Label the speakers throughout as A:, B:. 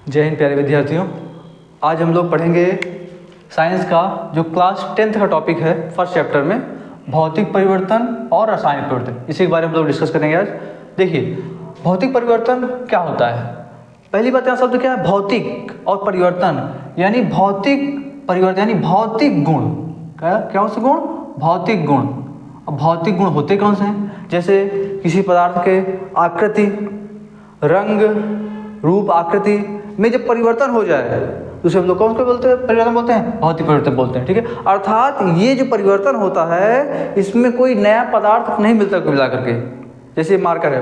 A: जय हिंद प्यारे विद्यार्थियों। आज हम लोग पढ़ेंगे साइंस का जो क्लास 10th का टॉपिक है फर्स्ट चैप्टर में भौतिक परिवर्तन और रासायनिक परिवर्तन, इसी के बारे में हम लोग डिस्कस करेंगे आज। देखिए, भौतिक परिवर्तन क्या होता है। पहली बात यहाँ शब्द क्या है, भौतिक और परिवर्तन, यानी भौतिक परिवर्तन यानी भौतिक गुण। क्या से गुण? भौतिक गुण। अब भौतिक गुण होते कौन से हैं? जैसे किसी पदार्थ के आकृति, रंग, रूप, आकृति में जब परिवर्तन हो जाए तो उसे हम लोग कौन से बोलते हैं? परिवर्तन बोलते हैं, भौतिक परिवर्तन बोलते हैं। ठीक है, अर्थात ये जो परिवर्तन होता है इसमें कोई नया पदार्थ नहीं मिलता मिला करके। जैसे मार्कर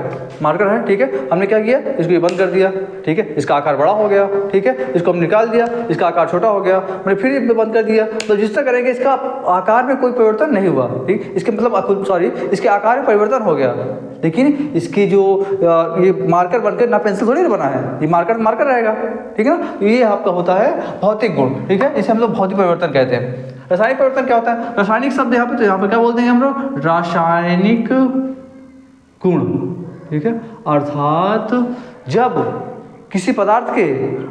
A: है, ठीक है, हमने क्या किया, इसको ये बंद कर दिया, ठीक है, इसका आकार बड़ा हो गया, ठीक है, इसको हम निकाल दिया, इसका आकार छोटा हो गया, हमने फिर बंद कर दिया। तो जिस तरह करेंगे इसका आकार में कोई परिवर्तन नहीं हुआ, ठीक, इसके मतलब इसके आकार में परिवर्तन हो गया, लेकिन इसकी जो ये मार्कर बनकर ना पेंसिल थोड़ी बना है, ये मार्कर रहेगा, ठीक है ना। ये आपका होता है भौतिक गुण, ठीक है, इसे हम लोग भौतिक परिवर्तन कहते हैं। रासायनिक परिवर्तन क्या होता है? रासायनिक शब्द यहाँ पे क्या बोलते हैं हम लोग? रासायनिक गुण, ठीक है, अर्थात जब किसी पदार्थ के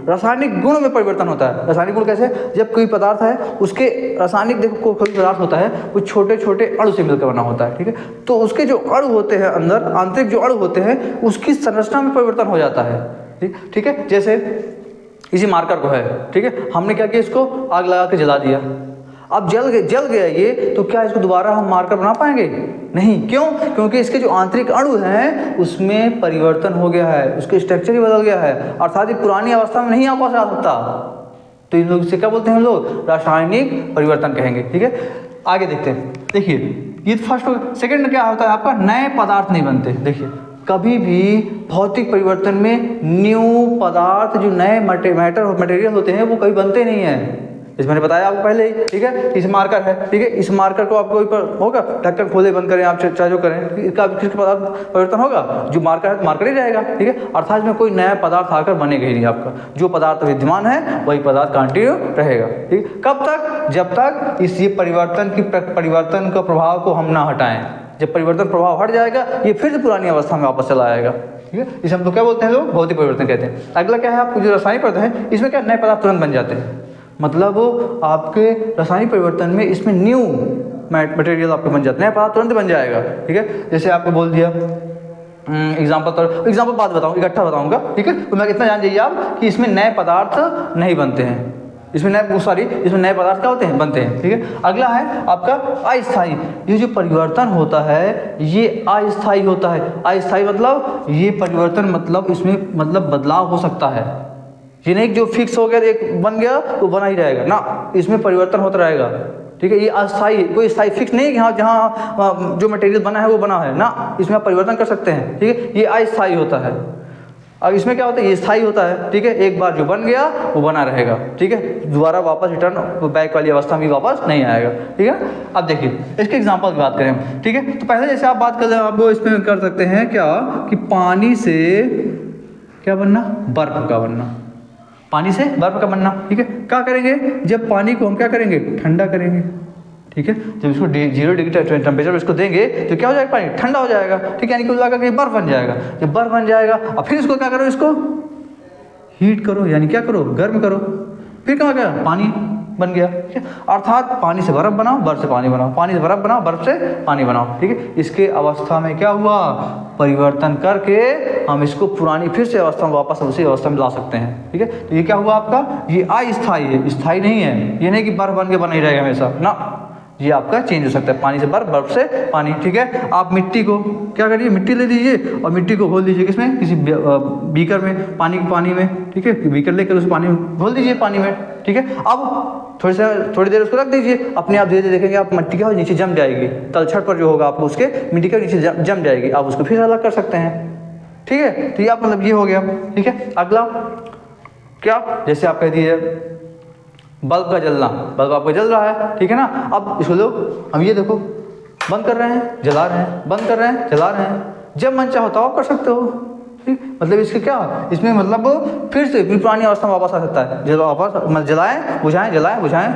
A: रासायनिक गुण में परिवर्तन होता है। रासायनिक गुण कैसे? जब कोई पदार्थ है उसके रासायनिक, देखो कोई पदार्थ होता है वो छोटे छोटे अणु से मिलकर बना होता है, ठीक है, तो उसके जो अणु होते हैं अंदर, आंतरिक जो अणु होते हैं उसकी संरचना में परिवर्तन हो जाता है। ठीक है, जैसे इसी मार्कर को है, ठीक है, हमने क्या किया, इसको आग लगा के जला दिया। अब जल गया ये, तो क्या इसको दोबारा हम मार्कर बना पाएंगे? नहीं। क्यों? क्योंकि इसके जो आंतरिक अणु हैं उसमें परिवर्तन हो गया है, उसके स्ट्रक्चर ही बदल गया है, अर्थात ये पुरानी अवस्था में नहीं वापस आ सकता। तो इन लोग से क्या बोलते हैं हम लोग? रासायनिक परिवर्तन कहेंगे। ठीक है, आगे देखते हैं। देखिए, ये फर्स्ट हो गया। सेकेंड क्या होता है आपका? नए पदार्थ नहीं बनते। देखिए, कभी भी भौतिक परिवर्तन में न्यू पदार्थ, जो नए मटेरियल होते हैं वो कभी बनते नहीं हैं। इसमें मैंने बताया आपको पहले ही, ठीक है। इस मार्कर है, ठीक है, इस मार्कर को आपको ऊपर होगा, ढक्कन खोले बंद करें आप, चाहे जो करें, इसका किसके पदार्थ परिवर्तन होगा? जो मार्कर है तो मार्कर ही रहेगा, ठीक है, अर्थात इसमें कोई नया पदार्थ आकर बनेगा ही नहीं। आपका जो पदार्थ विद्यमान है वही पदार्थ कंटिन्यू रहेगा, ठीक है। कब तक? जब तक ये परिवर्तन का प्रभाव को हम ना हटाएं। जब परिवर्तन प्रभाव हट जाएगा ये फिर से पुरानी अवस्था में वापस चला आएगा, ठीक है। इसे हम लोग क्या बोलते हैं? लोग भौतिक परिवर्तन कहते हैं। अगला क्या है आपको? जो रासायनिक परिवर्तन है इसमें क्या, नए पदार्थ तुरंत बन जाते हैं। मतलब आपके रासायनिक परिवर्तन में इसमें न्यू मटेरियल आपके बन जाते हैं, पदार्थ तुरंत बन जाएगा, ठीक है। जैसे आपको बोल दिया एग्जाम्पल बाद बताऊँ, इकट्ठा बताऊंगा, ठीक है। तो मैं इतना जान जाइए आप कि इसमें नए पदार्थ नहीं बनते हैं, इसमें नए पदार्थ क्या होते हैं? बनते हैं, ठीक है। अगला है आपका अस्थायी। ये जो परिवर्तन होता है ये अस्थायी होता है। अस्थायी मतलब ये परिवर्तन, मतलब इसमें मतलब बदलाव हो सकता है, ये नहीं जो फिक्स हो गया, एक बन गया वो बना ही रहेगा ना, इसमें परिवर्तन होता रहेगा, ठीक है। ये अस्थायी, कोई स्थायी फिक्स नहीं कि हाँ जहाँ जो मटेरियल बना है वो बना है ना, इसमें आप परिवर्तन कर सकते हैं, ठीक है। ये अस्थायी होता है। अब इसमें क्या होता है? ये स्थायी होता है, ठीक है, एक बार जो बन गया वो बना रहेगा, ठीक है, दोबारा वापस रिटर्न बैक वाली अवस्था में वापस नहीं आएगा, ठीक है। अब देखिए इसके एग्जांपल की बात करें, ठीक है। तो पहले जैसे आप बात कर रहे हैं, आप इसमें कर सकते हैं क्या कि पानी से क्या बनना? बर्फ का बनना। पानी से बर्फ का बनना, ठीक है। क्या करेंगे? जब पानी को हम क्या करेंगे? ठंडा करेंगे, ठीक है। जब इसको 0 डिग्री टेम्परेचर इसको देंगे तो क्या हो जाएगा? पानी ठंडा हो जाएगा, ठीक है, यानी कुल मिलाकर बर्फ बन जाएगा। जब बर्फ बन जाएगा अब फिर इसको क्या करो? इसको हीट करो, यानी क्या करो? गर्म करो, फिर क्या हो गया? पानी बन गया, ठीक है। अर्थात पानी से बर्फ बनाओ, बर्फ से पानी बनाओ, पानी से बर्फ बनाओ, बर्फ से पानी बनाओ, ठीक है। इसके अवस्था में क्या हुआ? परिवर्तन करके हम इसको पुरानी फिर से अवस्था में वापस उसी अवस्था में ला सकते हैं, ठीक है। तो ये क्या हुआ आपका? ये अस्थायी है, स्थायी नहीं है। ये नहीं कि बर्फ बन के बना ही रहेगा हमेशा ना, ये आपका चेंज हो सकता है, पानी से बर्फ, बर्फ से पानी, ठीक है। आप मिट्टी को क्या करिए? मिट्टी ले लीजिए और मिट्टी को घोल दीजिए किसमें? किसी बीकर में, पानी में, ठीक है। बीकर लेकर उस पानी में घोल दीजिए, पानी में, ठीक है। अब थोड़ी देर उसको रख दीजिए, अपने आप धीरे धीरे देखेंगे आप मिट्टी क्या नीचे जम जाएगी, तलछट पर जो होगा आपको उसके मिट्टी का नीचे जम जाएगी, आप उसको फिर अलग कर सकते हैं, ठीक है। तो ये आप मतलब ये हो गया, ठीक है। अगला क्या? जैसे आप कह दीजिए बल्ब का जलना, बल्ब आपका जल रहा है, ठीक है ना। अब इसको लो, हम ये देखो बंद कर रहे हैं, जला रहे हैं, बंद कर रहे हैं, जला रहे हैं, जब मन चाहो तो आप कर सकते हो, ठीक। मतलब इसके क्या, इसमें मतलब फिर से पुरानी अवस्था में वापस आ सकता है। जब वापस जलाएं बुझाएं, जलाएं बुझाएं,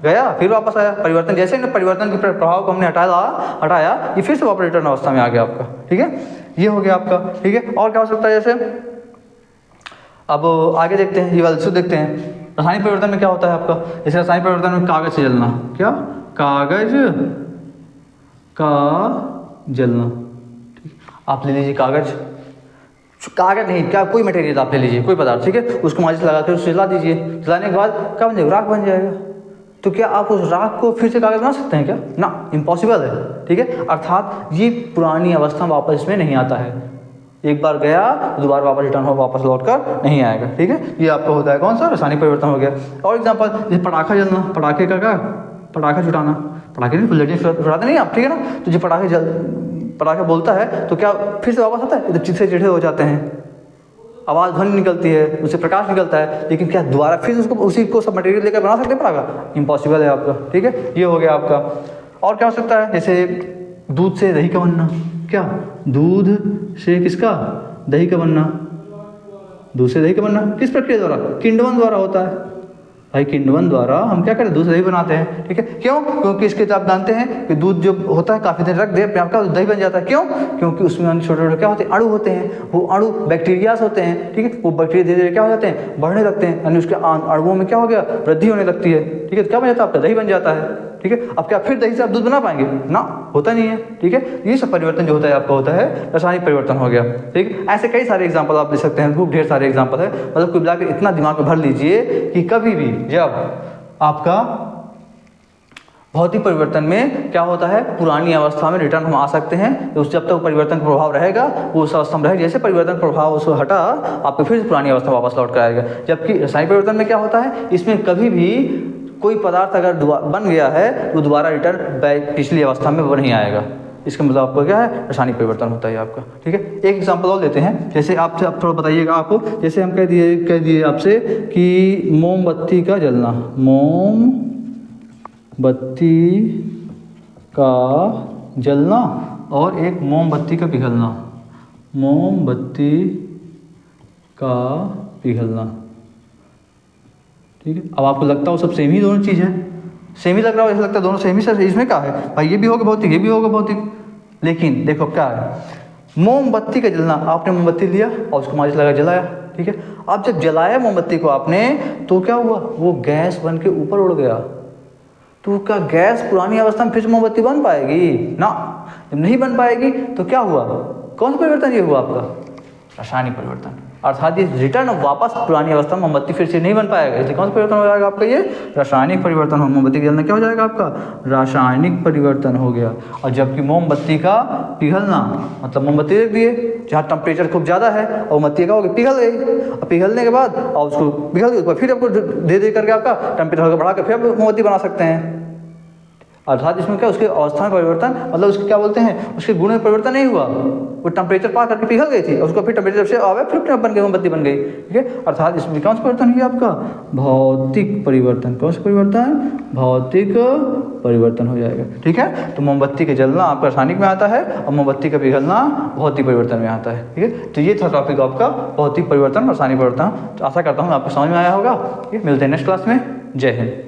A: गया फिर वापस आया। परिवर्तन जैसे परिवर्तन के प्रभाव को हमने हटाया, ये फिर से वापस रिटर्न अवस्था में आ गया आपका, ठीक है। ये हो गया आपका, ठीक है। और क्या हो सकता है? जैसे अब आगे देखते हैं, ये वाला सूत्र देखते हैं। रासायनिक परिवर्तन में क्या होता है आपका, जैसे रासायनिक परिवर्तन में कागज से जलना, क्या कागज का जलना, ठीक। आप ले लीजिए कागज, कागज नहीं, क्या कोई मटेरियल आप ले लीजिए, कोई पदार्थ, ठीक है, उसको माचिस लगा कर उससे जला दीजिए, जलाने के बाद क्या बन जाएगा, राख बन जाएगा। तो क्या आप उस राख को फिर से कागज बना सकते हैं क्या, ना, इम्पॉसिबल है, ठीक है। अर्थात ये पुरानी अवस्था वापस इसमें नहीं आता है, एक बार गया दोबारा वापस रिटर्न हो, वापस लौट कर नहीं आएगा, ठीक है। ये आपका होता है कौन सा, रासायनिक परिवर्तन हो गया। और एग्जांपल जैसे पटाखा जलना, पटाखे का क्या, पटाखा छुटाना, पटाखे नहीं फुलझड़ी छुटाते नहीं आप, ठीक है ना। तो जो पटाखा बोलता है तो क्या फिर से वापस आता है, तो चिट्ठे चिट्ठे हो जाते हैं, आवाज़ ध्वनि निकलती है, उससे प्रकाश निकलता है, लेकिन क्या दोबारा फिर उसको उसी को सब मटेरियल लेकर बना सकते हैं पटाखा, इम्पॉसिबल है आपका, ठीक है। ये हो गया आपका। और क्या हो सकता है, जैसे दूध से दही का बनना, क्या दूध से किसका, दही का बनना, दूध से दही का बनना किस प्रक्रिया द्वारा, किण्वन द्वारा होता है भाई, किण्वन द्वारा हम क्या करते हैं, दूध से दही बनाते हैं, ठीक है। क्यों, क्योंकि इसके आप जानते हैं कि दूध जो होता है काफ़ी देर रख दे अपने आप का दही बन जाता है, क्यों, क्योंकि उसमें छोटे छोटे क्या होते हैं, अणु होते हैं, वो अणु बैक्टीरियाज होते हैं, ठीक है। वो बैक्टीरिया धीरे धीरे क्या हो जाते हैं, बढ़ने लगते हैं, यानी उसके अणुओं में क्या हो गया, वृद्धि होने लगती है, ठीक है। क्या बन जाता है आपका, दही बन जाता है, ठीक है। अब क्या फिर दही से आप दूध बना पाएंगे ना, होता नहीं है, ठीक है। ये सब परिवर्तन जो होता है आपका होता है रासायनिक परिवर्तन हो गया, ठीक। ऐसे कई सारे एग्जांपल आप ले सकते हैं, खूब ढेर सारे एग्जांपल है, मतलब कुल मिलाकर इतना दिमाग में भर लीजिए कि कभी भी जब आपका भौतिक परिवर्तन में क्या होता है, पुरानी अवस्था में रिटर्न हम आ सकते हैं, तो उस जब तक परिवर्तन का प्रभाव रहेगा वो उस अवस्था में रहेगा, जैसे परिवर्तन प्रभाव उसको हटा आपको फिर से पुरानी अवस्था वापस लौट कर आएगा। जबकि रासायनिक परिवर्तन में क्या होता है, इसमें कभी भी कोई पदार्थ अगर बन गया है तो दोबारा रिटर्न पिछली अवस्था में वो नहीं आएगा, इसका मतलब आपको क्या है, रासायनिक परिवर्तन होता है आपका, ठीक है। एक एग्जांपल और लेते हैं, जैसे आपसे आप थोड़ा बताइएगा आपको, जैसे हम कह दिए आपसे कि मोमबत्ती का जलना, मोमबत्ती का जलना और एक मोमबत्ती का पिघलना, मोमबत्ती का पिघलना, ठीक है। अब आपको लगता हो सब सेम ही दोनों चीज़ है, सेम ही लग रहा हो, ऐसा लगता है दोनों सेम ही, सर इसमें क्या है भाई, ये भी होगा भौतिक, ये भी होगा भौतिक, लेकिन देखो क्या है, मोमबत्ती का जलना, आपने मोमबत्ती लिया और उसको माचिस लगा जलाया, ठीक है। अब जब जलाया मोमबत्ती को आपने तो क्या हुआ, वो गैस बन के ऊपर उड़ गया, तो क्या गैस पुरानी अवस्था में फिर मोमबत्ती बन पाएगी ना, जब नहीं बन पाएगी तो क्या हुआ, कौन सा परिवर्तन ये हुआ आपका, रासायनिक परिवर्तन। अर्थात ये रिटर्न वापस पुरानी अवस्था में मोमबत्ती फिर से नहीं बन पाएगा, इसलिए कौन सा परिवर्तन हो जाएगा आपका, ये रासायनिक परिवर्तन हो, मोमबत्ती का जलना क्या हो जाएगा आपका, रासायनिक परिवर्तन हो गया। और जबकि मोमबत्ती का पिघलना, मतलब मोमबत्ती रख दिए जहाँ टेम्परेचर खूब ज़्यादा है और मोमबत्ती का हो गया पिघल गई, और पिघलने के बाद और उसको पिघल गई, उसके बाद फिर आपको धीरे करके आपका टेम्परेचर बढ़ा कर फिर आप मोमबत्ती बना सकते हैं। अर्थात इसमें क्या, उसके अवस्था में परिवर्तन, मतलब उसके क्या बोलते हैं, उसके गुण में परिवर्तन नहीं हुआ, वो टेम्परेचर पार करके पिघल गई थी, उसको फिर टेम्परेचर से आवे फिर बन गई, मोमबत्ती बन गई, ठीक है। अर्थात इसमें कौन सा परिवर्तन हुआ आपका, भौतिक परिवर्तन, कौन सा परिवर्तन, भौतिक परिवर्तन हो जाएगा, ठीक है। तो मोमबत्ती का जलना आपका रासायनिक में आता है और मोमबत्ती का पिघलना भौतिक परिवर्तन में आता है, ठीक है। तो ये था टॉपिक आपका भौतिक परिवर्तन, रासायनिक परिवर्तन। तो आशा करता हूँ आपको समझ में आया होगा, ठीक है। मिलते हैं नेक्स्ट क्लास में, जय हिंद।